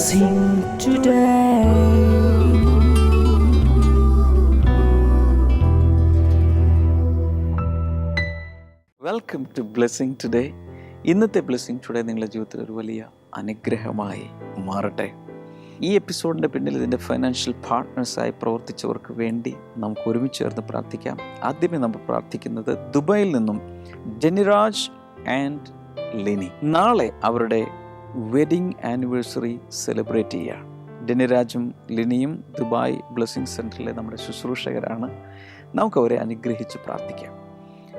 blessing today. Welcome to blessing today. ഇന്നത്തെ blessing today നിങ്ങളുടെ ജീവിതത്തിൽ ഒരു വലിയ അനുഗ്രഹമായി മാറട്ടെ. ഈ എപ്പിസോഡിൻ്റെ പിന്നിൽ ഇതിൻ്റെ ഫൈനാൻഷ്യൽ പാർട്ട്നേഴ്സായി പ്രവർത്തിച്ചവർക്ക് വേണ്ടി നമുക്ക് ഒരുമിച്ച് ചേർന്ന് പ്രാർത്ഥിക്കാം. ആദ്യമേ നമ്മൾ പ്രാർത്ഥിക്കുന്നത് ദുബായിൽ നിന്നും ജെനിരാജ് ആൻഡ് ലിനി. നാളെ അവരുടെ വെഡിങ് ആനിവേഴ്സറി സെലിബ്രേറ്റ് ചെയ്യുകയാണ്. ജെനിരാജും ലിനിയും ദുബായ് ബ്ലെസ്സിങ് സെൻറ്ററിലെ നമ്മുടെ ശുശ്രൂഷകരാണ്. നമുക്കവരെ അനുഗ്രഹിച്ച് പ്രാർത്ഥിക്കാം.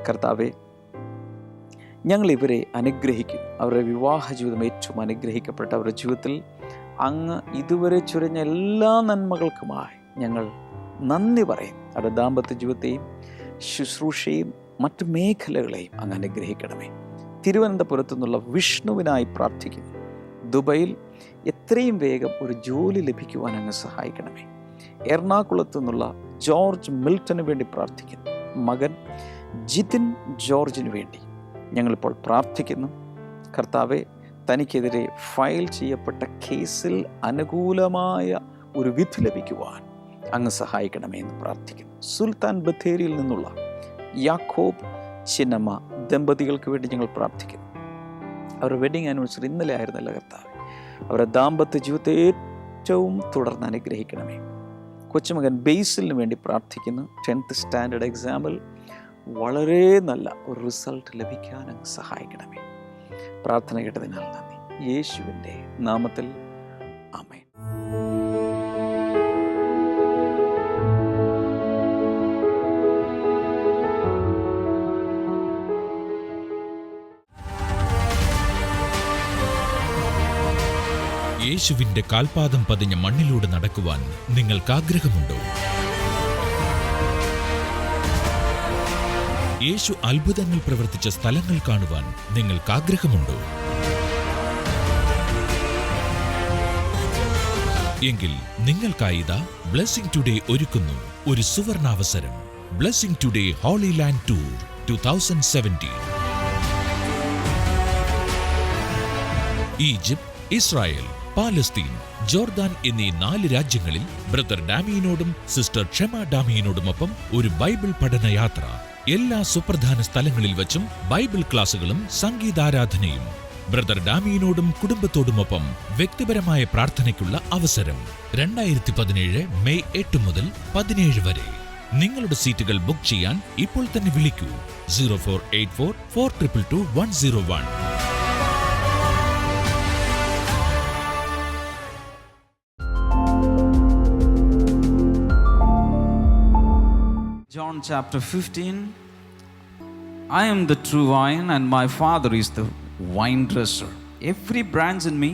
കർത്താവേ, ഞങ്ങൾ ഇവരെ അനുഗ്രഹിക്കും. അവരുടെ വിവാഹ ജീവിതം ഏറ്റവും അനുഗ്രഹിക്കപ്പെട്ട അവരുടെ ജീവിതത്തിൽ അങ്ങ് ഇതുവരെ ചുരഞ്ഞ എല്ലാ നന്മകൾക്കുമായി ഞങ്ങൾ നന്ദി പറയും. അവരുടെ ദാമ്പത്യ ജീവിതത്തെയും ശുശ്രൂഷയും മറ്റു മേഖലകളെയും അങ്ങ് അനുഗ്രഹിക്കണമേ. തിരുവനന്തപുരത്തു നിന്നുള്ള വിഷ്ണുവിനായി പ്രാർത്ഥിക്കുന്നു. ദുബൈയിൽ എത്രയും വേഗം ഒരു ജോലി ലഭിക്കുവാൻ അങ്ങ് സഹായിക്കണമേ. എറണാകുളത്തു നിന്നുള്ള ജോർജ് മിൽട്ടന് വേണ്ടി പ്രാർത്ഥിക്കുന്നു. മകൻ ജിതിൻ ജോർജിന് വേണ്ടി ഞങ്ങളിപ്പോൾ പ്രാർത്ഥിക്കുന്നു. കർത്താവെ, തനിക്കെതിരെ ഫയൽ ചെയ്യപ്പെട്ട കേസിൽ അനുകൂലമായ ഒരു വിധി ലഭിക്കുവാൻ അങ്ങ് സഹായിക്കണമേ എന്ന് പ്രാർത്ഥിക്കുന്നു. സുൽത്താൻ ബത്തേരിയിൽ നിന്നുള്ള യാക്കോബ് ചിന്നമ്മ ദമ്പതികൾക്ക് വേണ്ടി ഞങ്ങൾ പ്രാർത്ഥിക്കുന്നു. അവരുടെ വെഡിങ് ആനിവേഴ്സറി ഇന്നലെ ആയിരുന്നല്ല കർത്താവെ. അവരുടെ ദാമ്പത്യ ജീവിതത്തെ ഏറ്റവും തുടർന്ന് അനുഗ്രഹിക്കണമേ. കൊച്ചുമകൻ ബേസിലിന് വേണ്ടി പ്രാർത്ഥിക്കുന്നു. 10th സ്റ്റാൻഡേർഡ് എക്സാമിൽ വളരെ നല്ല ഒരു റിസൾട്ട് ലഭിക്കാൻ അങ്ങ് സഹായിക്കണമേ. പ്രാർത്ഥന കേട്ടതിനാൽ നന്ദി. യേശുവിൻ്റെ നാമത്തിൽ ആമേൻ. യേശുവിന്റെ കാൽപാദം പതിഞ്ഞ മണ്ണിലൂടെ നടക്കുവാൻ നിങ്ങൾക്ക് ആഗ്രഹമുണ്ടോ? യേശു അത്ഭുതങ്ങൾ പ്രവർത്തിച്ച സ്ഥലങ്ങൾ കാണുവാൻ നിങ്ങൾക്ക് ആഗ്രഹമുണ്ടോ? എങ്കിൽ നിങ്ങൾക്കായിതാ ബ്ലെസ്സിംഗ് ടുഡേ ഒരുക്കുന്നു ഒരു സുവർണാവസരം. Blessing today holy land tour 2017. Egypt, Israel, Palestine, Jordan എന്നീ 4 രാജ്യങ്ങളിൽ ബ്രദർ ഡാമിയനോടും സിസ്റ്റർ ക്ഷമ ഡാമിയനോടുമൊപ്പം ഒരു ബൈബിൾ പഠനയാത്ര. എല്ലാ സുപ്രധാന സ്ഥലങ്ങളിൽ വച്ചും ബൈബിൾ ക്ലാസുകളും സംഗീതാരാധനയും. ബ്രദർ ഡാമിയനോടും കുടുംബത്തോടുമൊപ്പം വ്യക്തിപരമായ പ്രാർത്ഥനയ്ക്കുള്ള അവസരം. 2017 മെയ് 8 മുതൽ 17 വരെ. നിങ്ങളുടെ സീറ്റുകൾ ബുക്ക് ചെയ്യാൻ ഇപ്പോൾ തന്നെ വിളിക്കൂ 0484 422 101. John chapter 15. I am the true vine, and my Father is the vine dresser. Every branch in me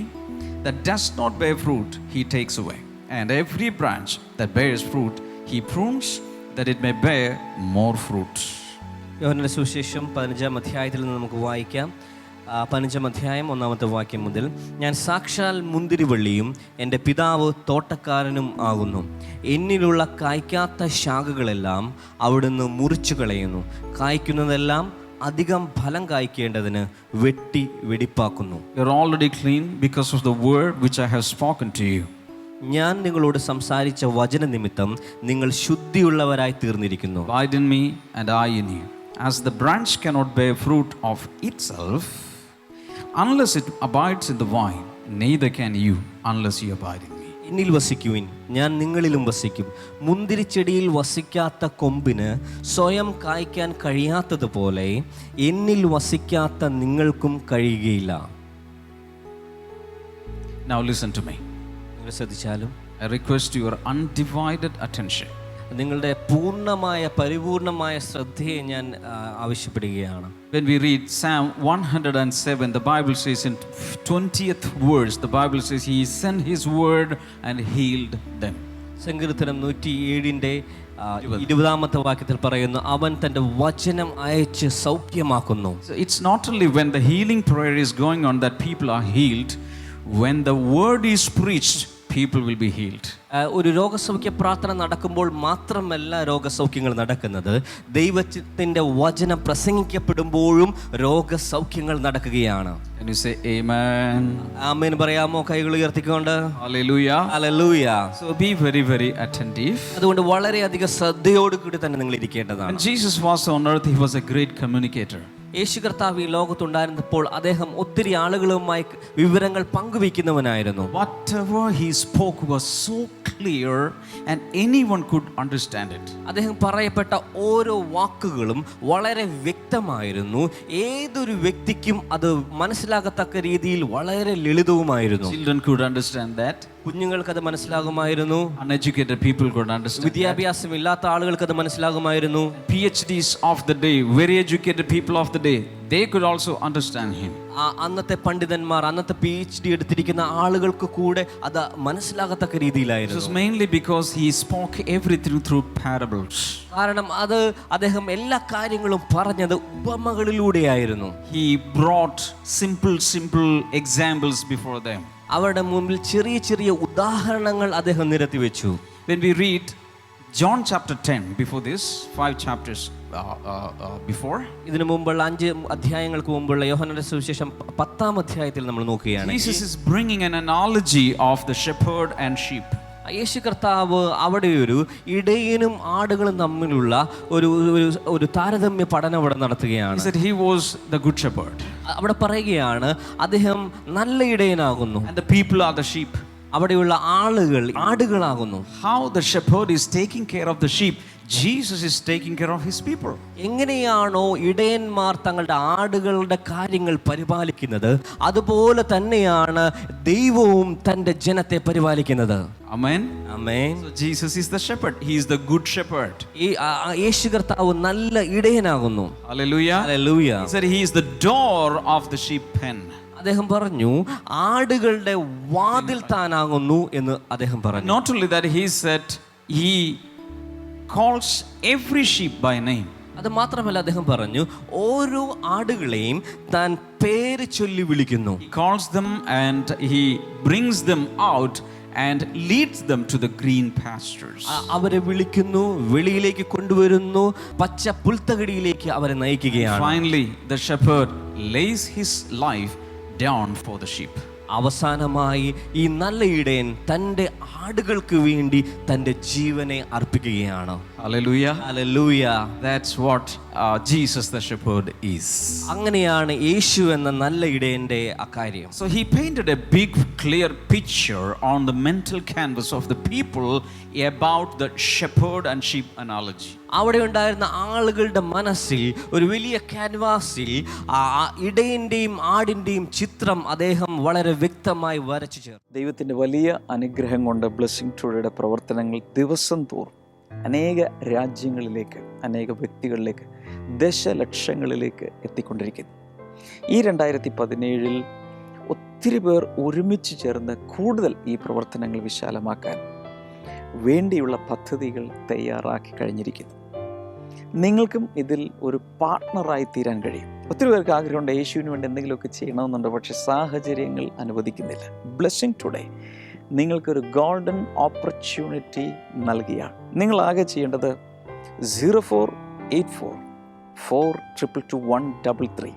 that does not bear fruit, he takes away. And every branch that bears fruit, he prunes, that it may bear more fruit. യോഹന്നാന്റെ സുവിശേഷം 15-ാം അധ്യായത്തിൽ നിന്ന് നമുക്ക് വായിക്കാം. 15-ാം അധ്യായം 1-ാമത്തെ വാക്യം മുതൽ. ഞാൻ സാക്ഷാൽ മുന്തിരിവള്ളിയും എൻ്റെ പിതാവ് തോട്ടക്കാരനും ആകുന്നു. എന്നിലുള്ള കായ്ക്കാത്ത ശാഖകളെല്ലാം അവിടുന്ന് മുറിച്ചു കളയുന്നു. കായ്ക്കുന്നതെല്ലാം അധികം ഫലം കായ്ക്കേണ്ടതിന് വെട്ടി വെടിപ്പാക്കുന്നു. You are already clean because of the word which I have spoken to you. ഞാൻ നിങ്ങളോട് സംസാരിച്ച വചന നിമിത്തം നിങ്ങൾ ശുദ്ധിയുള്ളവരായി തീർന്നിരിക്കുന്നു. Abide in me and I in you. As the branch cannot bear fruit of itself unless it abides in the vine, neither can you unless you abide in me. എന്നിൽ വസിക്കുവിൻ, ഞാൻ നിങ്ങളിലും വസിക്കും. മുന്തിരിച്ചെടിയിൽ വസിക്കാത്ത കൊമ്പിന് സ്വയം കായ്ക്കാൻ കഴിയാത്തതുപോലെ എന്നിൽ വസിക്കാത്ത നിങ്ങൾക്കും കഴിയുകയില്ല. Now listen to me. നിങ്ങൾ ശ്രദ്ധിച്ചാലും I request your undivided attention. നിങ്ങളുടെ പൂർണ്ണമായ പരിപൂർണമായ ശ്രദ്ധയെ ഞാൻ ആവശ്യപ്പെടുകയാണ്. When we read Psalm 107, the Bible says in 20th verse, the Bible says he sent his word and healed them. സങ്കീർത്തനം 107-ന്റെ 20-ാമത്തെ വാക്യത്തിൽ പറയുന്നു, അവൻ തൻ്റെ വചനം അയച്ച് സൗഖ്യമാക്കുന്നു. So it's not only when the healing prayer is going on that people are healed. When the word is preached, people will be healed. ഒരു രോഗസൗഖ്യ പ്രാർത്ഥന നടക്കുമ്പോൾ മാത്രമല്ല രോഗസൗഖ്യങ്ങൾ നടക്കുന്നത്, ദൈവത്തിൻ്റെ വചനം പ്രസംഗിക്കപ്പെടുമ്പോഴും രോഗസൗഖ്യങ്ങൾ നടക്കുകയാണ്. Can you say amen? ആമേൻ പറയാമോ? കൈകൾ ഉയർത്തിക്കൊണ്ട്. Hallelujah. Hallelujah. So be very, very attentive. അതുകൊണ്ട് വളരെയധികം ശ്രദ്ധയോടുകൂടി തന്നെ നിങ്ങൾ ഇരിക്കേണ്ടതാണ്. When Jesus was on earth, he was a great communicator. യേശു കർത്താവ് ഈ ലോകത്തുണ്ടായിരുന്നപ്പോൾ അദ്ദേഹം ഒത്തിരി ആളുകളുമായി വിവരങ്ങൾ പങ്കുവയ്ക്കുന്നവനായിരുന്നു. Whatever he spoke was so clear and anyone could understand it. അദ്ദേഹം പറയപ്പെട്ട ഓരോ വാക്കുകളും വളരെ വ്യക്തമായിരുന്നു. ഏതൊരു വ്യക്തിക്കും അത് മനസ്സിലാകത്തക്ക രീതിയിൽ വളരെ ലളിതവുമായിരുന്നു. Children could understand that. കുഞ്ഞുങ്ങൾക്ക് അത് മനസ്സിലാകുമായിരുന്നു. Uneducated people could understand that. വിദ്യാഭ്യാസമില്ലാത്ത ആളുകൾക്ക് അത് മനസ്സിലാകുമായിരുന്നു. PhDs of the day, very educated people of the day, they could also understand him. അന്നത്തെ പണ്ഡിതന്മാർ, അന്നത്തെ PhD എടുത്തിരിക്കുന്ന ആളുകൾക്ക് കൂടെ അത് മനസ്സിലാകത്തക്ക This രീതിയിലായിരുന്നു. was mainly because he spoke everything through parables. കാരണം അത് അദ്ദേഹം എല്ലാ കാര്യങ്ങളും പറഞ്ഞത് ഉപമകളിലൂടെയായിരുന്നു. He brought simple examples before them. അവരുടെ മുമ്പിൽ ചെറിയ ചെറിയ ഉദാഹരണങ്ങൾ അദ്ദേഹം നിരത്തി വെച്ചു. When we read John chapter 10, before this, 5 chapters before, ഇതിനു മുമ്പുള്ള 5 അധ്യായങ്ങൾക്ക് മുമ്പുള്ള യോഹന്നാന്റെ സുവിശേഷം 10-ാം അധ്യായത്തിൽ നമ്മൾ നോക്കുകയാണ്. Jesus is bringing an analogy of the shepherd and sheep. യേശു കർത്താവ് അവിടെ ഒരു ഇടയനും ആടുകളും തമ്മിലുള്ള ഒരു താരതമ്യ പഠനം അവിടെ നടത്തുകയാണ്. He said he was the good shepherd. അവിടെ പറയുകയാണ് അദ്ദേഹം നല്ല ഇടയനാകുന്നു, And the people are the sheep. അവിടെയുള്ള ആളുകൾ ആടുകളാകുന്നു. How the shepherd is taking care of the sheep, Jesus is taking care of his people. എങ്ങനെയാണോ ഇടയന്മാർ തങ്ങളുടെ ആടുകളുടെ കാര്യങ്ങൾ പരിപാലിക്കുന്നത്, അതുപോലെ തന്നെയാണ് ദൈവവും തൻ്റെ ജനത്തെ പരിപാലിക്കുന്നത്. Amen. Amen. So Jesus is the shepherd. He is the good shepherd. ഈ യേശു കർത്താവ് നല്ല ഇടയനാകുന്നു. Hallelujah. Hallelujah. He said he is the door of the sheep pen. അദ്ദേഹം പറഞ്ഞു ആടുകളുടെ വാതിൽ താനാകുന്നു എന്ന് അദ്ദേഹം പറഞ്ഞു. Not only that, he said he calls every sheep by name. അത് മാത്രമല്ല അദ്ദേഹം പറഞ്ഞു ഓരോ ആടുകളെയും താൻ പേര് ചൊല്ലി വിളിക്കുന്നു. He calls them and he brings them out and leads them to the green pastures. അവരെ വിളിക്കുന്നു, വെളിയിലേക്ക് കൊണ്ടുവരുന്നു, പച്ച പുൽത്തകിടിയിലേക്ക് അവരെ നയിക്കുകയാണ്. Finally, the shepherd lays his life down for the sheep. അവസാനമായി ഈ നല്ല ഇടയൻ തൻ്റെ ആടുകൾക്ക് വേണ്ടി തൻ്റെ ജീവനെ അർപ്പിക്കുകയാണ്. Hallelujah. Hallelujah. That's what Jesus the shepherd is. അങ്ങനെയാണ് യേശു എന്ന നല്ല ഇടയന്റെ അക്കാര്യം. So he painted a big clear picture on the mental canvas of the people about the shepherd and sheep analogy. അവിടെ ഉണ്ടായിരുന്ന ആളുകളുടെ മനസ്സിൽ ഒരു വലിയ ക്യാൻവാസിൽ ഇടയന്റെയും ആടിന്റെയും ചിത്രം അദ്ദേഹം വളരെ വ്യക്തമായി വരച്ചു ചേർത്തു. ദൈവത്തിൻ്റെ വലിയ അനുഗ്രഹം കൊണ്ട് ബ്ലെസ്സിംഗ് ടുഡേയുടെ പ്രവർത്തനങ്ങൾ ദിവസം തോറും അനേക രാജ്യങ്ങളിലേക്ക്, അനേക വ്യക്തികളിലേക്ക്, ദശലക്ഷങ്ങളിലേക്ക് എത്തിക്കൊണ്ടിരിക്കുന്നു. ഈ 2017 ഒത്തിരി പേർ ഒരുമിച്ച് ചേർന്ന് കൂടുതൽ ഈ പ്രവർത്തനങ്ങൾ വിശാലമാക്കാൻ വേണ്ടിയുള്ള പദ്ധതികൾ തയ്യാറാക്കി കഴിഞ്ഞിരിക്കുന്നു. നിങ്ങൾക്കും ഇതിൽ ഒരു പാർട്ട്ണറായി തീരാൻ കഴിയും. ഒത്തിരി പേർക്ക് ആഗ്രഹമുണ്ട് യേശുവിന് വേണ്ടി എന്തെങ്കിലുമൊക്കെ ചെയ്യണമെന്നുണ്ട്, പക്ഷേ സാഹചര്യങ്ങൾ അനുവദിക്കുന്നില്ല. ബ്ലെസ്സിംഗ് ടുഡേ നിങ്ങൾക്കൊരു ഗോൾഡൻ ഓപ്പർച്യൂണിറ്റി നൽകിയാണ്. നിങ്ങളാകെ ചെയ്യേണ്ടത് 0484422133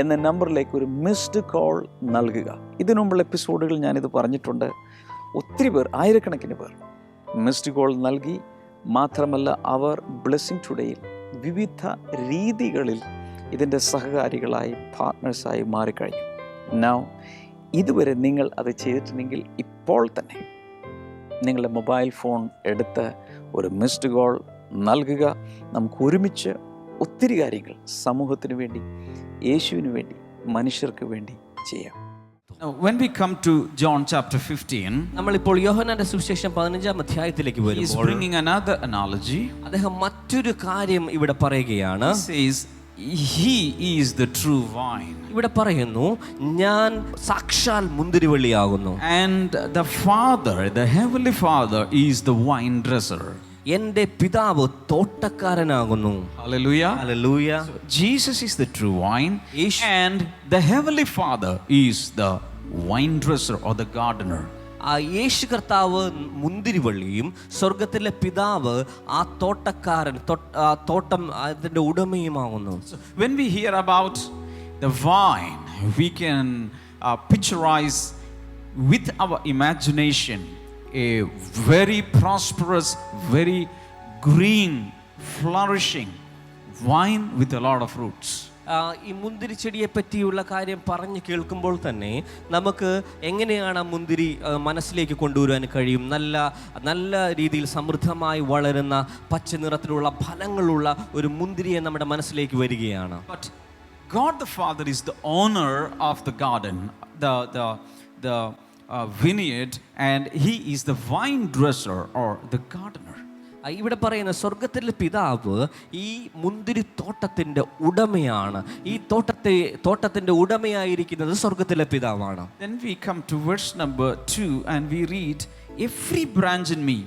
എന്ന നമ്പറിലേക്ക് ഒരു മിസ്ഡ് കോൾ നൽകുക. ഇതിനുമുമ്പുള്ള എപ്പിസോഡുകൾ ഞാനിത് പറഞ്ഞിട്ടുണ്ട്. ഒത്തിരി പേർ, ആയിരക്കണക്കിന് പേർ മിസ്ഡ് കോൾ നൽകി. മാത്രമല്ല അവർ ബ്ലെസ്സിംഗ് ടുഡേയിൽ വിവിധ രീതികളിൽ ഇതിൻ്റെ സഹകാരികളായി, പാർട്ട്നേഴ്സായി മാറിക്കഴിഞ്ഞു. നൗ ഇതുവരെ നിങ്ങൾ അത് ചെയ്തിട്ടുണ്ടെങ്കിൽ ഇപ്പോൾ തന്നെ നിങ്ങളുടെ മൊബൈൽ ഫോൺ എടുത്ത് ഒരു മിസ്ഡ് കോൾ നൽകുക. നമുക്ക് ഒരുമിച്ച് ഒത്തിരി കാര്യങ്ങൾ സമൂഹത്തിന് വേണ്ടി, യേശുവിന് വേണ്ടി, മനുഷ്യർക്ക് വേണ്ടി ചെയ്യാം. Now, when we come to John chapter 15, നമ്മളിപ്പോൾ യോഹന്നാന്റെ സുവിശേഷം 15-ാം അധ്യായത്തിലേക്ക് he is വരുമ്പോൾ bringing another analogy. അദ്ദേഹം മറ്റൊരു കാര്യം ഇവിടെ പറയുകയാണ്. He says he is the true vine. ഇവിടെ പറയുന്നു ഞാൻ സാക്ഷാൽ മുന്തിരിവള്ളിയാകുന്നു. And the Father, the Heavenly Father, is the vine dresser. എൻ്റെ പിതാവ് തോട്ടക്കാരനാകുന്നു. Hallelujah. Hallelujah. Jesus is the true vine, and the Heavenly Father is the vine dresser or the gardener. യേശു കർത്താവ് മുന്തിരിവള്ളിയും സ്വർഗത്തിലെ പിതാവ് ആ തോട്ടക്കാരൻ, തോട്ടം അതിൻ്റെ ഉടമയുമാകുന്നു. When we hear about the vine, we can picturize with our imagination a very prosperous, very green, flourishing vine with a lot of fruits. ഈ മുന്തിരിച്ചെടിയെ പറ്റിയുള്ള കാര്യം പറഞ്ഞു കേൾക്കുമ്പോൾ തന്നെ നമുക്ക് എങ്ങനെയാണ് ആ മുന്തിരി മനസ്സിലേക്ക് കൊണ്ടുവരാൻ കഴിയും? നല്ല രീതിയിൽ സമൃദ്ധമായി വളരുന്ന പച്ച നിറത്തിലുള്ള ഫലങ്ങളുള്ള ഒരു മുന്തിരിയെ നമ്മുടെ മനസ്സിലേക്ക് വരികയാണ്. But God the Father is the owner of the garden, the vineyard, and He is the vine dresser or the gardener. ഇവിടെ പറയുന്ന സ്വർഗത്തിലെ പിതാവ് ഈ മുന്തിരി തോട്ടത്തിൻ്റെ ഉടമയാണ്. ഈ തോട്ടത്തിൻ്റെ ഉടമയായിരിക്കുന്നത് സ്വർഗത്തിലെ പിതാവാണ്. Then we come to verse number 2 and we read, every branch in me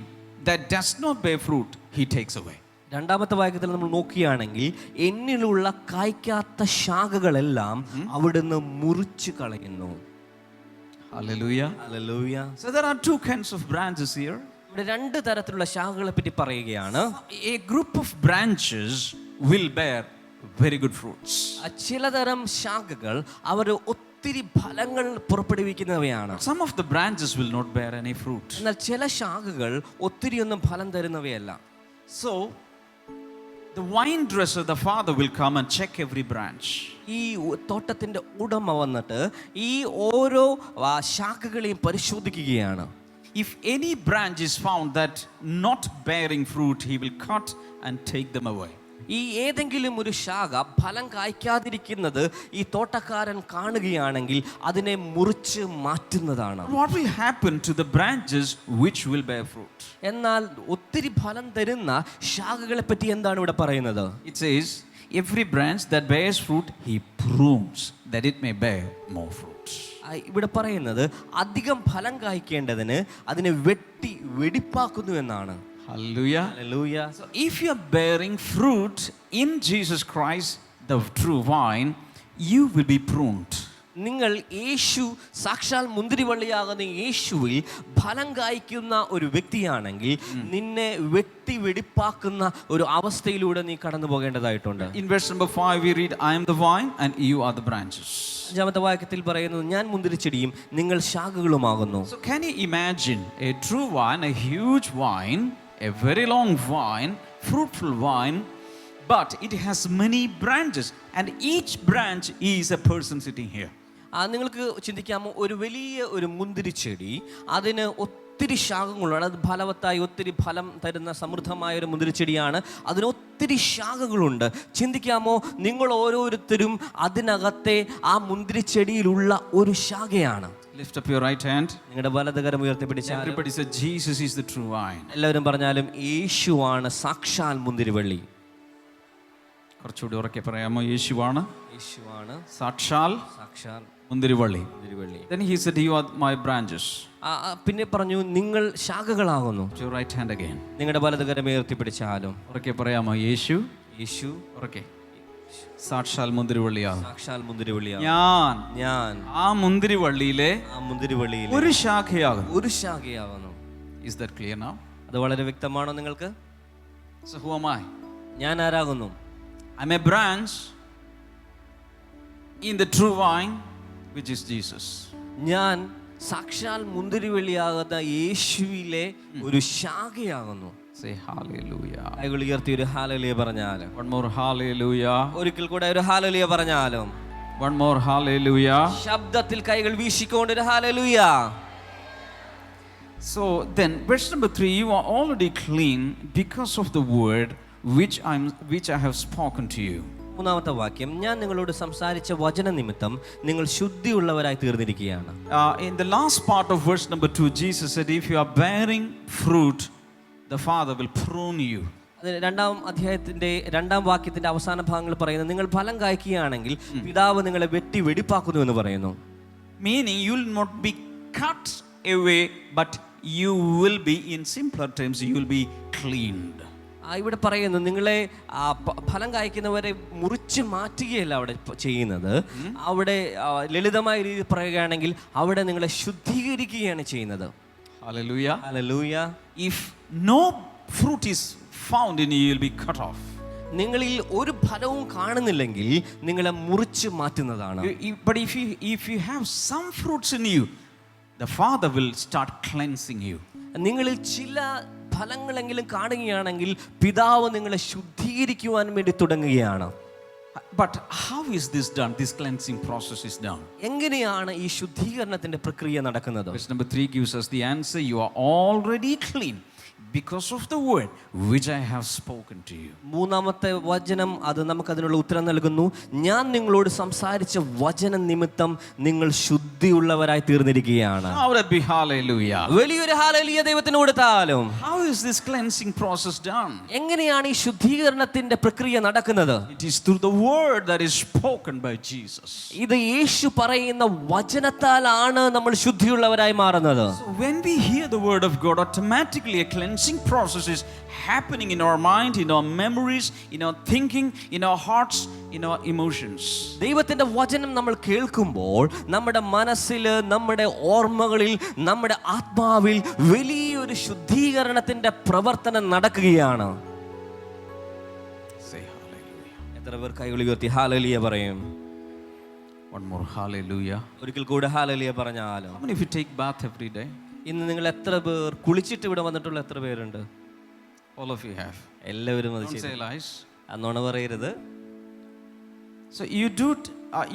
that does not bear fruit, He takes away. രണ്ടാമത്തെ വാക്യത്തിൽ നമ്മൾ നോക്കുകയാണെങ്കിൽ എന്നിലുള്ള കായ്ക്കാത്ത ശാഖകളെല്ലാം അവിടുന്ന് മുറിച്ചു കളയുന്നു. Hallelujah. Hallelujah. So there are two kinds of branches here. ഇവിടെ രണ്ട് തരത്തിലുള്ള ശാഖകളെ പറ്റി പറയുകയാണ്. A group of branches will bear very good fruits. ചിലതരം ശാഖകൾ അവർ ഒത്തിരി ഫലങ്ങൾ പുറപ്പെടുവിക്കുന്നവയാണ്. Some of the branches will not bear any fruit. എന്നാൽ ചില ശാഖകൾ ഒത്തിരിയൊന്നും ഫലം തരുന്നവയല്ല. So the vine dresser, the father, will come and check every branch. ഈ തോട്ടത്തിന്റെ ഉടമ വന്നിട്ട് ഈ ഓരോ ശാഖകളെയും പരിശോധിക്കുകയാണ്. If any branch is found that not bearing fruit, he will cut and take them away. ഈ ഏതെങ്കിലും ഒരു ശാഖ ഫലം കായ്ക്കാതിരിക്കുന്നത് ഈ തോട്ടക്കാരൻ കാണുകയാണെങ്കിൽ അതിനെ മുറിച്ച് മാറ്റുന്നതാണ്. What will happen to the branches which will bear fruit? എന്നാൽ ഒത്തിരി ഫലം തരുന്ന ശാഖകളെ പറ്റി എന്താണ് ഇവിടെ പറയുന്നത്? It says, every branch that bears fruit, he prunes that it may bear more fruit. ഇവിടെ പറയുന്നത് അധികം ഫലം കായ്ക്കേണ്ടതിന് അതിനെ വെടിപ്പാക്കുന്നു എന്നാണ്. Hallelujah. Hallelujah. So if you are bearing fruit in Jesus Christ, the true vine, you will be pruned. നിങ്ങൾ യേശു സാക്ഷാൽ മുന്തിരിവള്ളിയാകുന്ന യേശുവിൽ ഫലം കായ്ക്കുന്ന ഒരു വ്യക്തിയാണെങ്കിൽ നിന്നെ വെടിപ്പാക്കുന്ന ഒരു അവസ്ഥയിലൂടെ നീ കടന്നു പോകേണ്ടതായിട്ടുണ്ട്. In verse number 5 we read, I am the vine and you are the branches. അഞ്ചാമത്തെ വാക്യത്തിൽ പറയുന്നത് ഞാൻ മുന്തിരിച്ചെടിയും നിങ്ങൾ ശാഖകളുമാകുന്നു. So can you imagine a true vine, a huge vine, a very long vine, fruitful vine, but it has many branches and each branch is a person sitting here. നിങ്ങൾക്ക് ചിന്തിക്കാമോ, ഒരു വലിയ ഒരു മുന്തിരിച്ചെടി, അതിന് ഒത്തിരി ശാഖകളുണ്ട്. അത് ഫലവത്തായി ഒത്തിരി ഫലം തരുന്ന സമൃദ്ധമായ ഒരു മുന്തിരിച്ചെടിയാണ്. അതിന് ഒത്തിരി ശാഖകളുണ്ട്. ചിന്തിക്കാമോ, നിങ്ങൾ ഓരോരുത്തരും അതിനകത്തെ ആ മുന്തിരിച്ചെടിയിലുള്ള ഒരു ശാഖയാണ്. Lift up your right hand. നിങ്ങളുടെ വലതുകരം ഉയർത്തിപ്പിടിച്ചാൽ Everybody say Jesus is the true vine. എല്ലാവരും പറഞ്ഞാലും യേശുവാണ് സാക്ഷാൽ മുന്തിരിവള്ളി. കുറച്ചുകൂടി ഉറക്കെ പറയാമോ? യേശുവാണ് സാക്ഷാൽ സാക്ഷാൽ മുന്തിരിവള്ളി. മുന്തിരിവള്ളി. Then he said, you are my branches. പിന്നെ പറഞ്ഞു നിങ്ങൾ ശാഖകളാകുന്നു. Your right hand again. നിങ്ങളുടെ വലതുകരം ഉയർത്തിപ്പിടിച്ചാലും ഉറക്കെ പറയാമോ? യേശു ഉറക്കെ സാക്ഷാൽ മുന്തിരിവള്ളിയാണ്. സാക്ഷാൽ മുന്തിരിവള്ളിയാണ്. ഞാൻ ആ മുന്തിരിവള്ളിയിലെ ഒരു ശാഖയാകുന്നു. Is that clear now? അത് വളരെ വ്യക്തമാണോ നിങ്ങൾക്ക്? So who am I? ഞാൻ ആരാകുന്നു? I'm a branch in the true vine, which is Jesus. ഞാൻ സാക്ഷാൽ മുന്തിരിവള്ളിയാകുന്ന യേശുവിലെ ഒരു ശാഖയാകുന്നു. Say hallelujah. കൈകൾ ഉയർത്തി ഒരു ഹല്ലേലൂയ പറഞ്ഞാലും. One more hallelujah. ഒരിക്കൽ കൂടെ ഒരു ഹല്ലേലൂയ പറഞ്ഞാലും. One more hallelujah. ശബ്ദത്തിൽ കൈകൾ വീശിക്കൊണ്ട് ഒരു hallelujah. So then verse number 3, you are already clean because of the word which I have spoken to you. മൂന്നാമത്തെ വാക്യം, ഞാൻ നിങ്ങളോട് സംസാരിച്ച വചന നിമിത്തം നിങ്ങൾ ശുദ്ധിയുള്ളവരായി തീർന്നിരിക്കുകയാണ്. In the last part of verse number 2, Jesus said, if you are bearing fruit, the Father will prune you. രണ്ടാം അധ്യായത്തിന്റെ രണ്ടാം വാക്യത്തിന്റെ അവസാന ഭാഗങ്ങൾ പറയുന്നത്, നിങ്ങൾ ഫലം കായ്ക്കുകയാണെങ്കിൽ പിതാവ് നിങ്ങളെ വെടിപ്പാക്കുന്നു എന്ന് പറയുന്നു. Meaning you will not be cut away, but you will be, in simpler terms, you will be cleaned. ഇവിടെ പറയുന്നു, നിങ്ങളെ ഫലം കായ്ക്കുന്നവരെ മുറിച്ച് മാറ്റുകയല്ല അവിടെ ചെയ്യുന്നത്. അവിടെ ലളിതമായ രീതിയിൽ പറയുകയാണെങ്കിൽ അവിടെ നിങ്ങളെ ശുദ്ധീകരിക്കുകയാണ് ചെയ്യുന്നത്. Hallelujah. Hallelujah. If no fruit is found in you, you'll be cut off. നിങ്ങളിൽ ഒരു ഫലവും കാണുന്നില്ലെങ്കിൽ നിങ്ങളെ മുറിച്ച് മാറ്റുന്നതാണ്. But if you have some fruits in you, the Father will start cleansing you. നിങ്ങളിൽ ചില ഫലങ്ങളെങ്കിലും കാണുകയാണെങ്കിൽ പിതാവ് നിങ്ങളെ ശുദ്ധീകരിക്കുവാൻ വേണ്ടി തുടങ്ങുകയാണ്. But how is this done? This cleansing process is done. എങ്ങനെയാണ് ഈ ശുദ്ധീകരണത്തിന്റെ പ്രക്രിയ നടക്കുന്നത്? Verse number 3 gives us the answer. You are already clean because of the word which I have spoken to you. മൂന്നാമത്തെ വചനം അത് നമുക്ക് അതിനുള്ള ഉത്തരം നൽകുന്നു. ഞാൻ നിങ്ങളോട് സംസാരിച്ച വചനം നിമിത്തം നിങ്ങൾ ശുദ്ധിയുള്ളവരായി തീർന്നിരിക്കുകയാണ്. How would it be? Hallelujah. വലിയൊരു ഹല്ലേലൂയ ദൈവത്തിന് കൊടുത്താലും. How is this cleansing process done? എങ്ങനെയാണ് ഈ ശുദ്ധീകരണത്തിന്റെ പ്രക്രിയ നടക്കുന്നത്? It is through the word that is spoken by Jesus. ഇത് യേശു പറയുന്ന വചനത്താലാണ് നമ്മൾ ശുദ്ധിയുള്ളവരായി മാറുന്നത്. So when we hear the word of God, automatically a cleansing process is happening in our mind, in our memories, in our thinking, in our hearts, in our emotions. ദൈവത്തിന്റെ വചനം നമ്മൾ കേൾക്കുമ്പോൾ നമ്മുടെ മനസ്സിൽ, നമ്മുടെ ഓർമ്മകളിൽ, നമ്മുടെ ആത്മാവിൽ വലിയൊരു ശുദ്ധീകരണത്തിന്റെ പ്രവർത്തനം നടക്കുകയാണ്. Say hallelujah. എത്ര പേർ കൈകൾ ഉയർത്തി ഹല്ലേലൂയ പറയും? One more hallelujah. ഒരിക്കൽ കൂടെ ഹല്ലേലൂയ പറഞ്ഞാലോ? How many of you take bath every day? ഇന്ന് നിങ്ങൾ എത്ര പേർ കുളിച്ചിട്ട് ഇവിടെ വന്നിട്ടുള്ള എത്ര പേരുണ്ട്? All of you have. എല്ലാവരും അത് Don't say ചെയ്തു. lies. അന്നോണ പറയരുത്. So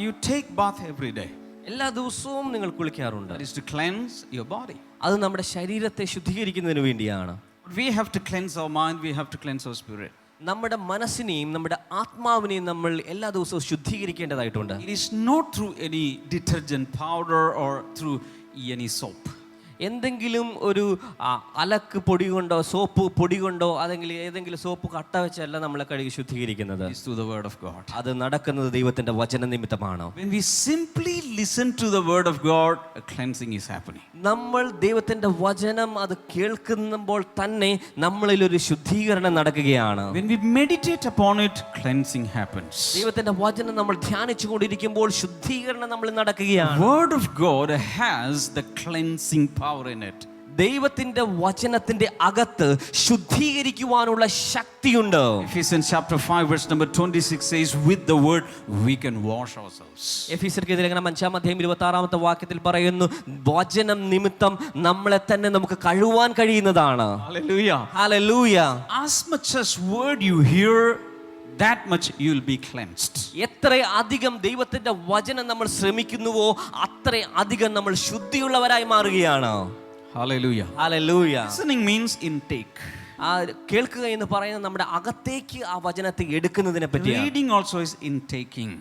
you take bath every day. എല്ലാ ദിവസവും നിങ്ങൾ കുളിക്കാറുണ്ട്. That is to cleanse your body. അത് നമ്മുടെ ശരീരത്തെ ശുദ്ധീകരിക്കുന്നതിന് വേണ്ടിയാണ്. We have to cleanse our mind, we have to cleanse our spirit. നമ്മുടെ മനസ്സിനെയും നമ്മുടെ ആത്മാവിനെയും നമ്മൾ എല്ലാ ദിവസവും ശുദ്ധീകരിക്കേണ്ടതായിട്ടുണ്ട്. It is not through any detergent powder or through any soap. എന്തെങ്കിലും ഒരു അലക്ക് പൊടി കൊണ്ടോ സോപ്പ് പൊടി കൊണ്ടോ അല്ലെങ്കിൽ ഏതെങ്കിലും സോപ്പ് കട്ട വെച്ചല്ല നമ്മളെ കഴുകി ശുദ്ധീകരിക്കുന്നത്. It is through the word of God. അത് നടക്കുന്നത് ദൈവത്തിന്റെ വചന നിമിത്തമാണ്. When we simply listen to the word of God, a cleansing is happening. നമ്മൾ ദൈവത്തിന്റെ വചനം അത് കേൾക്കുമ്പോൾ തന്നെ നമ്മളിൽ ഒരു ശുദ്ധീകരണം നടക്കുകയാണ്. When we meditate upon it, cleansing happens. ദൈവത്തിന്റെ വചനം നമ്മൾ ധ്യാനിച്ചു കൊണ്ടിരിക്കുമ്പോൾ ശുദ്ധീകരണം നമ്മൾ നടക്കുകയാണ്. Word of God has the cleansing power in it. ദൈവത്തിന്റെ വചനത്തിന്റെ അകത്ത് ശുദ്ധീകരിക്കുവാനുള്ള ശക്തിയുണ്ട്. Ephesians chapter 5 verse number 26 says, with the word we can wash ourselves. എഫീസ്യർക്ക് ലേഖനം 5:26 വാക്യത്തിൽ പറയുന്നു, വചനം നിമിത്തം നമ്മളെ തന്നെ നമുക്ക് കഴുവാൻ കഴിയുന്നതാണ്. Hallelujah. Hallelujah. As much as word you hear, that much you will be cleansed. എത്ര അധികം ദൈവത്തിന്റെ വചനം നമ്മൾ ശ്രമിക്കുന്നുവോ അത്ര അധികം നമ്മൾ ശുദ്ധിയുള്ളവരായി മാറുകയാണ്. Hallelujah. Hallelujah. Listening means intake. കേൾക്കുക എന്ന് പറയുന്നത് നമ്മുടെ അകത്തേക്ക് ആ വചനത്തെ എടുക്കുന്നതിനെ പറ്റിയാണ്. Reading also is intaking.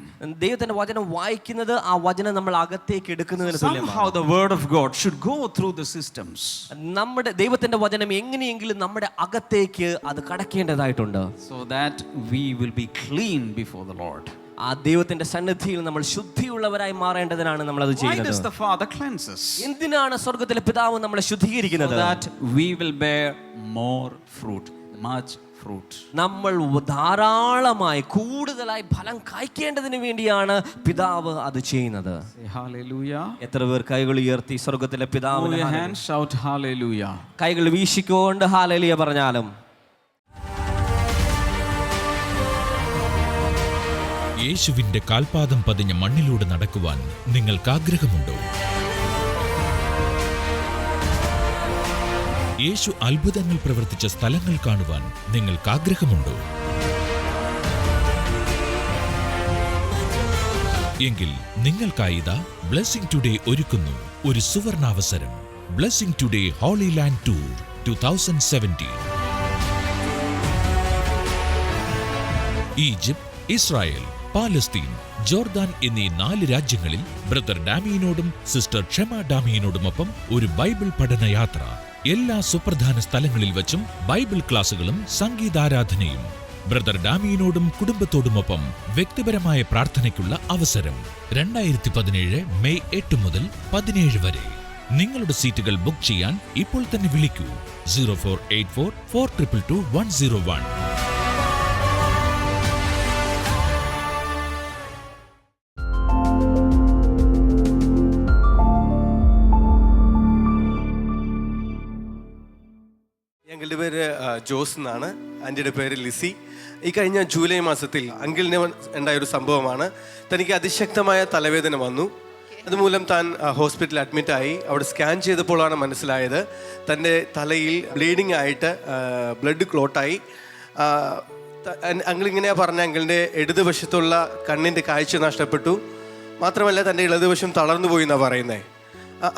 ദൈവത്തിന്റെ വചനം വായിക്കുന്നത് ആ വചനം നമ്മൾ അകത്തേക്ക് എടുക്കുന്നതിന് തുല്യമാണ്. Somehow the word of God should go through the systems. നമ്മുടെ ദൈവത്തിന്റെ വചനം എങ്ങനെയെങ്കിലും നമ്മുടെ അകത്തേക്ക് അത് കടക്കേണ്ടതായിട്ടുണ്ട്. So that we will be clean before the Lord. ആ ദൈവത്തിന്റെ സന്നിധിയിൽ നമ്മൾ ശുദ്ധിയുള്ളവരായി മാറേണ്ടതിനാണ് നമ്മൾ അത് Why does ചെയ്യുന്നത്. the Father cleanse us? എന്തിനാണ് സ്വർഗ്ഗത്തിലെ പിതാവ് നമ്മളെ So ശുദ്ധീകരിക്കുന്നത്? that we will bear more fruit, much fruit. നമ്മൾ ധാരാളമായി കൂടുതലായി ഫലം കായ്ക്കേണ്ടതിന് വേണ്ടിയാണ് പിതാവ് അത് ചെയ്യുന്നത്. Say hallelujah. എത്ര പേർ കൈകൾ ഉയർത്തി സ്വർഗ്ഗത്തിലെ Hold പിതാവിന് your hands, shout hallelujah. കൈകൾ വീശിക്കൊണ്ട് ഹല്ലേലൂയ പറഞ്ഞാലും? യേശുവിന്റെ കാൽപാദം പതിഞ്ഞ മണ്ണിലൂടെ നടക്കുവാൻ നിങ്ങൾക്ക് ആഗ്രഹമുണ്ടോ? യേശു അത്ഭുതങ്ങൾ പ്രവർത്തിച്ച സ്ഥലങ്ങൾ കാണുവാൻ നിങ്ങൾക്ക് ആഗ്രഹമുണ്ടോ? എങ്കിൽ നിങ്ങൾക്കായിതാ ബ്ലെസ്സിംഗ് ടുഡേ ഒരുക്കുന്നു ഒരു സുവർണാവസരം. Blessing today holy land tour 2017. Egypt, Israel, Palestine, Jordan എന്നീ 4 രാജ്യങ്ങളിൽ ബ്രദർ ഡാമിയനോടും സിസ്റ്റർ ക്ഷമ ഡാമിയനോടുമൊപ്പം ഒരു ബൈബിൾ പഠനയാത്ര. എല്ലാ സുപ്രധാന സ്ഥലങ്ങളിൽ വച്ചും ബൈബിൾ ക്ലാസുകളും സംഗീതാരാധനയും. ബ്രദർ ഡാമിയനോടും കുടുംബത്തോടുമൊപ്പം വ്യക്തിപരമായ പ്രാർത്ഥനയ്ക്കുള്ള അവസരം. 2017 മെയ് 8 മുതൽ 17 വരെ. നിങ്ങളുടെ സീറ്റുകൾ ബുക്ക് ചെയ്യാൻ ഇപ്പോൾ തന്നെ വിളിക്കൂ 0484 422 101. ജോസ് എന്നാണ്. ആൻറ്റിയുടെ പേര് ലിസി. ഈ കഴിഞ്ഞ ജൂലൈ മാസത്തിൽ അങ്കിളിന് ഉണ്ടായൊരു സംഭവമാണ്. തനിക്ക് അതിശക്തമായ തലവേദന വന്നു. അതുമൂലം താൻ ഹോസ്പിറ്റലിൽ അഡ്മിറ്റായി. അവിടെ സ്കാൻ ചെയ്തപ്പോഴാണ് മനസ്സിലായത് തൻ്റെ തലയിൽ ബ്ലീഡിങ് ആയിട്ട് ബ്ലഡ് ക്ലോട്ടായി. അങ്കിളിങ്ങനെയാണ് പറഞ്ഞ, അങ്കിളിൻ്റെ ഇടതുവശത്തുള്ള കണ്ണിൻ്റെ കാഴ്ച നഷ്ടപ്പെട്ടു. മാത്രമല്ല തൻ്റെ ഇടതുവശം തളർന്നു പോയി എന്നാണ് പറയുന്നത്.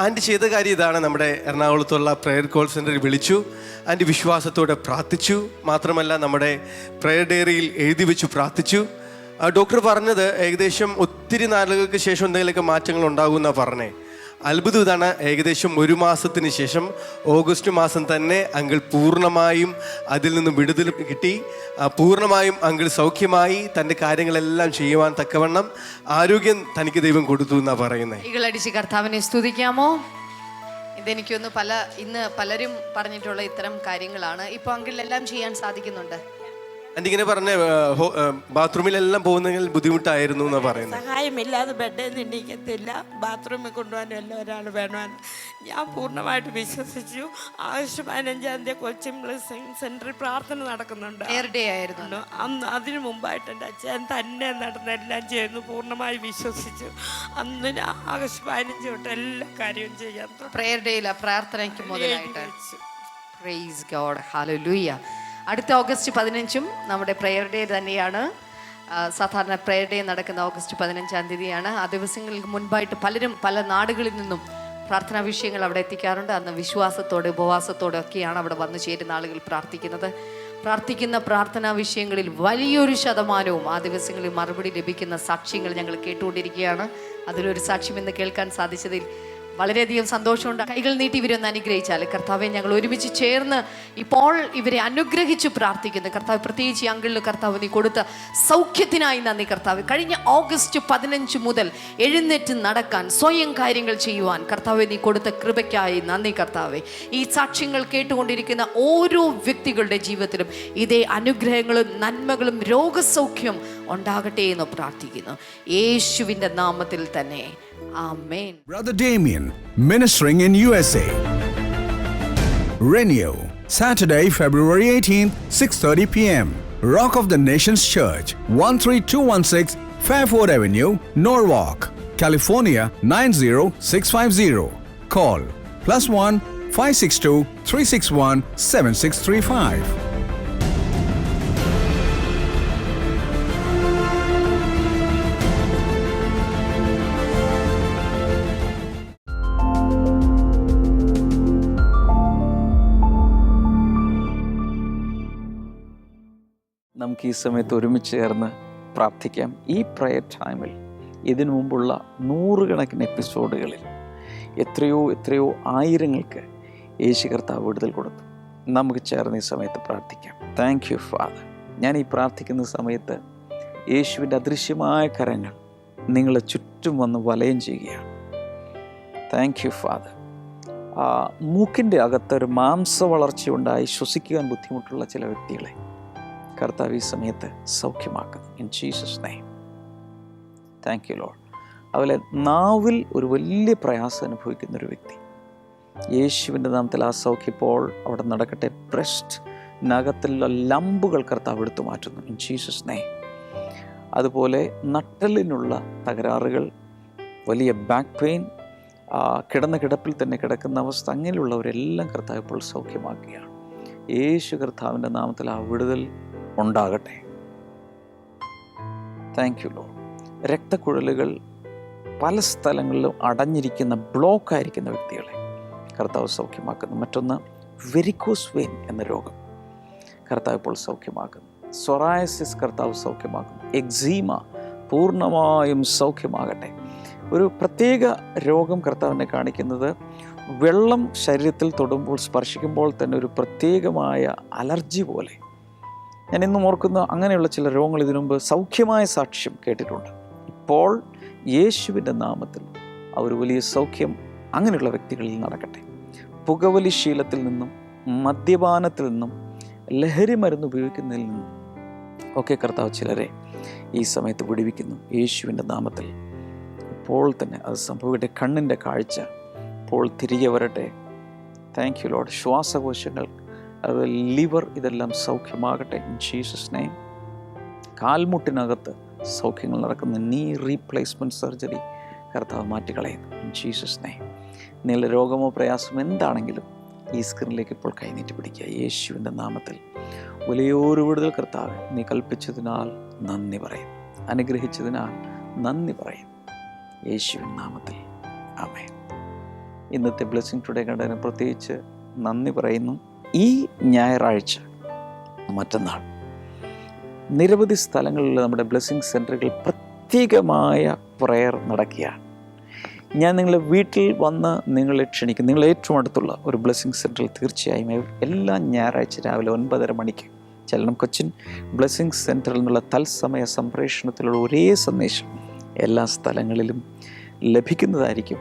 ആൻറ്റി ചെയ്ത കാര്യം ഇതാണ്. നമ്മുടെ എറണാകുളത്തുള്ള പ്രെയർ കോൾ സെൻറ്ററിൽ വിളിച്ചു. ആൻറ്റി വിശ്വാസത്തോടെ പ്രാർത്ഥിച്ചു. മാത്രമല്ല നമ്മുടെ പ്രെയർ ഡയറിയിൽ എഴുതി വെച്ചു പ്രാർത്ഥിച്ചു. ഡോക്ടർ പറഞ്ഞത് ഏകദേശം ഒത്തിരി നാളുകൾക്ക് ശേഷം എന്തെങ്കിലുമൊക്കെ മാറ്റങ്ങൾ ഉണ്ടാകുമെന്നാണ് പറഞ്ഞത്. അത്ഭുതം ഇതാണ്, ഏകദേശം 1 മാസത്തിന് ശേഷം ഓഗസ്റ്റ് മാസം തന്നെ അങ്കിൾ പൂർണ്ണമായും അതിൽ നിന്ന് വിടുതൽ കിട്ടി. പൂർണ്ണമായും അങ്കിൾ സൗഖ്യമായി. തൻ്റെ കാര്യങ്ങളെല്ലാം ചെയ്യുവാൻ തക്കവണ്ണം ആരോഗ്യം തനിക്ക് ദൈവം കൊടുത്തു എന്നാണ് പറയുന്നത്. ഈകളടിച്ച് കർത്താവിനെ സ്തുതിക്കാമോ? ഇതെനിക്കൊന്ന് ഇന്ന് പലരും പറഞ്ഞിട്ടുള്ള ഇത്തരം കാര്യങ്ങളാണ്. ഇപ്പോൾ അങ്കിളിലെല്ലാം ചെയ്യാൻ സാധിക്കുന്നുണ്ട്. ആൻറ്റി ഇങ്ങനെ പറഞ്ഞ ബാത്റൂമിലെല്ലാം പോകുന്നെങ്കിൽ ബുദ്ധിമുട്ടായിരുന്നു എന്നാണ് പറയുന്നത്. സഹായമില്ലാതെ ബെഡിൽ നിന്ന് എണീക്കത്തില്ല. ബാത്റൂമിൽ കൊണ്ടുപോകാനും എല്ലാം ഒരാൾ വേണമെന്ന് ഞാൻ പൂർണ്ണമായിട്ട് വിശ്വസിച്ചു. ആഗസ്റ്റ് 15 കൊച്ചിൻ ബ്ലെസ്സിംഗ് സെൻറ്ററിൽ പ്രാർത്ഥന നടക്കുന്നുണ്ട്. ഡേ ആയിരുന്നു അന്ന്. അതിനു മുമ്പായിട്ട് എൻ്റെ അച്ഛൻ തന്നെ നടന്നെല്ലാം ചെയ്യുന്നു. പൂർണ്ണമായി വിശ്വസിച്ചു. അന്ന് ആഗസ്റ്റ് 15 തൊട്ട് എല്ലാ കാര്യവും ചെയ്യാൻ പ്രെയർ ഡേയിലാണ്, പ്രാർത്ഥനയ്ക്ക് മുതലായിട്ട്. Praise God, hallelujah. അടുത്ത ഓഗസ്റ്റ് 15 നമ്മുടെ പ്രെയർ ഡേ തന്നെയാണ്. സാധാരണ പ്രെയർ ഡേ നടക്കുന്ന ഓഗസ്റ്റ് 15 തീയതിയാണ്. ആ ദിവസങ്ങൾക്ക് മുൻപായിട്ട് പലരും പല നാടുകളിൽ നിന്നും പ്രാർത്ഥനാ വിഷയങ്ങൾ അവിടെ എത്തിക്കാറുണ്ട്. അന്ന് വിശ്വാസത്തോടെ ഉപവാസത്തോടെ ഒക്കെയാണ് അവിടെ വന്നു ചേരുന്ന ആളുകൾ പ്രാർത്ഥിക്കുന്നത്. പ്രാർത്ഥിക്കുന്ന പ്രാർത്ഥനാ വിഷയങ്ങളിൽ വലിയൊരു ശതമാനവും ആ ദിവസങ്ങളിൽ മറുപടി ലഭിക്കുന്ന സാക്ഷ്യങ്ങൾ ഞങ്ങൾ കേട്ടുകൊണ്ടിരിക്കുകയാണ്. അതിലൊരു സാക്ഷ്യം ഇന്ന് കേൾക്കാൻ സാധിച്ചതിൽ വളരെയധികം സന്തോഷമുണ്ട്. കൈകൾ നീട്ടി ഇവരൊന്ന് അനുഗ്രഹിച്ചാൽ, കർത്താവെ ഞങ്ങൾ ഒരുമിച്ച് ചേർന്ന് ഇപ്പോൾ ഇവരെ അനുഗ്രഹിച്ച് പ്രാർത്ഥിക്കുന്നു. കർത്താവ് പ്രത്യേകിച്ച് അങ്കിളിന് കർത്താവ് നീ കൊടുത്ത സൗഖ്യത്തിനായി നന്ദി കർത്താവ്. കഴിഞ്ഞ ഓഗസ്റ്റ് 15 മുതൽ എഴുന്നേറ്റ് നടക്കാൻ, സ്വയം കാര്യങ്ങൾ ചെയ്യുവാൻ കർത്താവെ നീ കൊടുത്ത കൃപയ്ക്കായി നന്ദി കർത്താവെ. ഈ സാക്ഷ്യങ്ങൾ കേട്ടുകൊണ്ടിരിക്കുന്ന ഓരോ വ്യക്തികളുടെ ജീവിതത്തിലും ഇതേ അനുഗ്രഹങ്ങളും നന്മകളും രോഗസൗഖ്യം ഉണ്ടാകട്ടെ എന്ന് പ്രാർത്ഥിക്കുന്നു, യേശുവിൻ്റെ നാമത്തിൽ തന്നെ. Amen. Brother Damien, ministering in USA. Renew, Saturday, February 18th, 6:30 p.m. Rock of the Nations Church, 13216 Fairford Avenue, Norwalk, California 90650. Call +1 562 361 7635. നമുക്ക് ഈ സമയത്ത് ഒരുമിച്ച് ചേർന്ന് പ്രാർത്ഥിക്കാം. ഈ പ്രയർ ടൈമിൽ ഇതിനു മുമ്പുള്ള 100 കണക്കിന് എപ്പിസോഡുകളിൽ എത്രയോ ആയിരങ്ങൾക്ക് യേശു കർത്താവ് വിടുതൽ കൊടുത്തു. നമുക്ക് ചേർന്ന് ഈ സമയത്ത് പ്രാർത്ഥിക്കാം. Thank you father. ഞാൻ ഈ പ്രാർത്ഥിക്കുന്ന സമയത്ത് യേശുവിൻ്റെ അദൃശ്യമായ കരങ്ങൾ നിങ്ങളെ ചുറ്റും വന്ന് വലയം ചെയ്യുകയാണ്. Thank you Father. മൂക്കിൻ്റെ അകത്തൊരു മാംസ വളർച്ചയുണ്ടായി ശ്വസിക്കുവാൻ ബുദ്ധിമുട്ടുള്ള ചില വ്യക്തികളെ കർത്താവ് ഈ സമയത്ത് സൗഖ്യമാക്കുന്നു. In Jesus name. Thank you Lord. അതുപോലെ നാവിൽ ഒരു വലിയ പ്രയാസം അനുഭവിക്കുന്നൊരു വ്യക്തി, യേശുവിൻ്റെ നാമത്തിൽ ആ സൗഖ്യം ഇപ്പോൾ അവിടെ നടക്കട്ടെ. ബ്രസ്റ്റ് നഖത്തിലുള്ള ലംബുകൾ കർത്താവ് എടുത്തു മാറ്റുന്നു. In Jesus name. അതുപോലെ നട്ടലിനുള്ള തകരാറുകൾ, വലിയ ബാക്ക് പെയിൻ, കിടന്ന കിടപ്പിൽ തന്നെ കിടക്കുന്ന അവസ്ഥ, അങ്ങനെയുള്ളവരെല്ലാം കർത്താവ് ഇപ്പോൾ സൗഖ്യമാക്കുകയാണ്. യേശു കർത്താവിൻ്റെ നാമത്തിൽ ആ വിടുതൽ ഉണ്ടാകട്ടെ. Thank you Lord. രക്തക്കുഴലുകൾ പല സ്ഥലങ്ങളിലും അടഞ്ഞിരിക്കുന്ന, ബ്ലോക്കായിരിക്കുന്ന വ്യക്തികളെ കർത്താവ് സൗഖ്യമാക്കുന്നു. മറ്റൊന്ന് വെരിക്കോസ് വെയിൻ എന്ന രോഗം കർത്താവ് ഇപ്പോൾ സൗഖ്യമാക്കുന്നു. സൊറായസിസ് കർത്താവ് സൗഖ്യമാക്കുന്നു. എക്സീമ പൂർണ്ണമായും സൗഖ്യമാകട്ടെ. ഒരു പ്രത്യേക രോഗം കർത്താവിനെ കാണിക്കുന്നത്, വെള്ളം ശരീരത്തിൽ തൊടുമ്പോൾ, സ്പർശിക്കുമ്പോൾ തന്നെ ഒരു പ്രത്യേകമായ അലർജി പോലെ. ഞാൻ ഇന്നും ഓർക്കുന്ന അങ്ങനെയുള്ള ചില രോഗങ്ങൾ ഇതിനു മുമ്പ് സൗഖ്യമായ സാക്ഷ്യം കേട്ടിട്ടുണ്ട്. ഇപ്പോൾ യേശുവിൻ്റെ നാമത്തിൽ ആ ഒരു വലിയ സൗഖ്യം അങ്ങനെയുള്ള വ്യക്തികളിൽ നടക്കട്ടെ. പുകവലി ശീലത്തിൽ നിന്നും, മദ്യപാനത്തിൽ നിന്നും, ലഹരി മരുന്ന് ഉപയോഗിക്കുന്നതിൽ നിന്നും ഒക്കെ കർത്താവ് ചിലരെ ഈ സമയത്ത് വിടുവിക്കുന്നു. യേശുവിൻ്റെ നാമത്തിൽ ഇപ്പോൾ തന്നെ അത് സംഭവിക്കട്ടെ. കണ്ണിൻ്റെ കാഴ്ച ഇപ്പോൾ തിരികെ വരട്ടെ. Thank you Lord. ശ്വാസകോശങ്ങൾ അതുപോലെ ലിവർ, ഇതെല്ലാം സൗഖ്യമാകട്ടെ ഇൻ ജീസസ് നെയിം. കാൽമുട്ടിനകത്ത് സൗഖ്യങ്ങൾ നടക്കുന്ന നീ റീപ്ലേസ്മെൻറ്റ് സർജറി കർത്താവ് മാറ്റിക്കളയുന്നു ഇൻ ജീസസ് നെയിം. നിങ്ങളുടെ രോഗമോ പ്രയാസമോ എന്താണെങ്കിലും ഈ സ്ക്രീനിലേക്ക് ഇപ്പോൾ കൈനീട്ടി പിടിക്കുക യേശുവിൻ്റെ നാമത്തിൽ. വലിയൊരു വിടുതൽ കർത്താവ് നീ കൽപ്പിച്ചതിനാൽ നന്ദി പറയും, അനുഗ്രഹിച്ചതിനാൽ നന്ദി പറയും യേശുവിൻ നാമത്തിൽ. ആമേൻ. ഇന്നത്തെ ബ്ലെസ്സിങ് ടുഡേ കണ്ടതിന് പ്രത്യേകിച്ച് നന്ദി പറയുന്നു. ഈ ഞായറാഴ്ച, മറ്റന്നാൾ നിരവധി സ്ഥലങ്ങളിൽ നമ്മുടെ ബ്ലെസ്സിങ് സെൻറ്ററുകൾ പ്രത്യേകമായ പ്രയർ നടക്കുകയാണ്. ഞാൻ നിങ്ങളെ വീട്ടിൽ വന്ന് നിങ്ങളെ ക്ഷണിക്കും. നിങ്ങൾ ഏറ്റവും അടുത്തുള്ള ഒരു ബ്ലെസ്സിങ് സെൻറ്ററിൽ തീർച്ചയായും എല്ലാ ഞായറാഴ്ച രാവിലെ 9:30 മണിക്ക് ചലനം കൊച്ചിൻ ബ്ലെസ്സിങ് സെൻറ്ററിൽ നിന്നുള്ള തത്സമയ സംപ്രേഷണത്തിലുള്ള ഒരേ സന്ദേശം എല്ലാ സ്ഥലങ്ങളിലും ലഭിക്കുന്നതായിരിക്കും.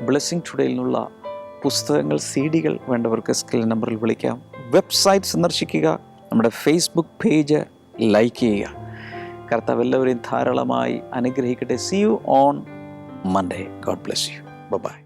ബ്ലെസ്സിങ് ടുഡേയിൽ നിന്നുള്ള പുസ്തകങ്ങൾ, CD-കൾ വേണ്ടവർക്ക് സ്ക്രീൻ നമ്പറിൽ വിളിക്കാം. വെബ്സൈറ്റ് സന്ദർശിക്കുക, നമ്മുടെ ഫേസ്ബുക്ക് പേജ് ലൈക്ക് ചെയ്യുക. കർത്താവ് എല്ലാവരെയും ധാരാളമായി അനുഗ്രഹിക്കട്ടെ. See you on Monday. God bless you. Bye-bye.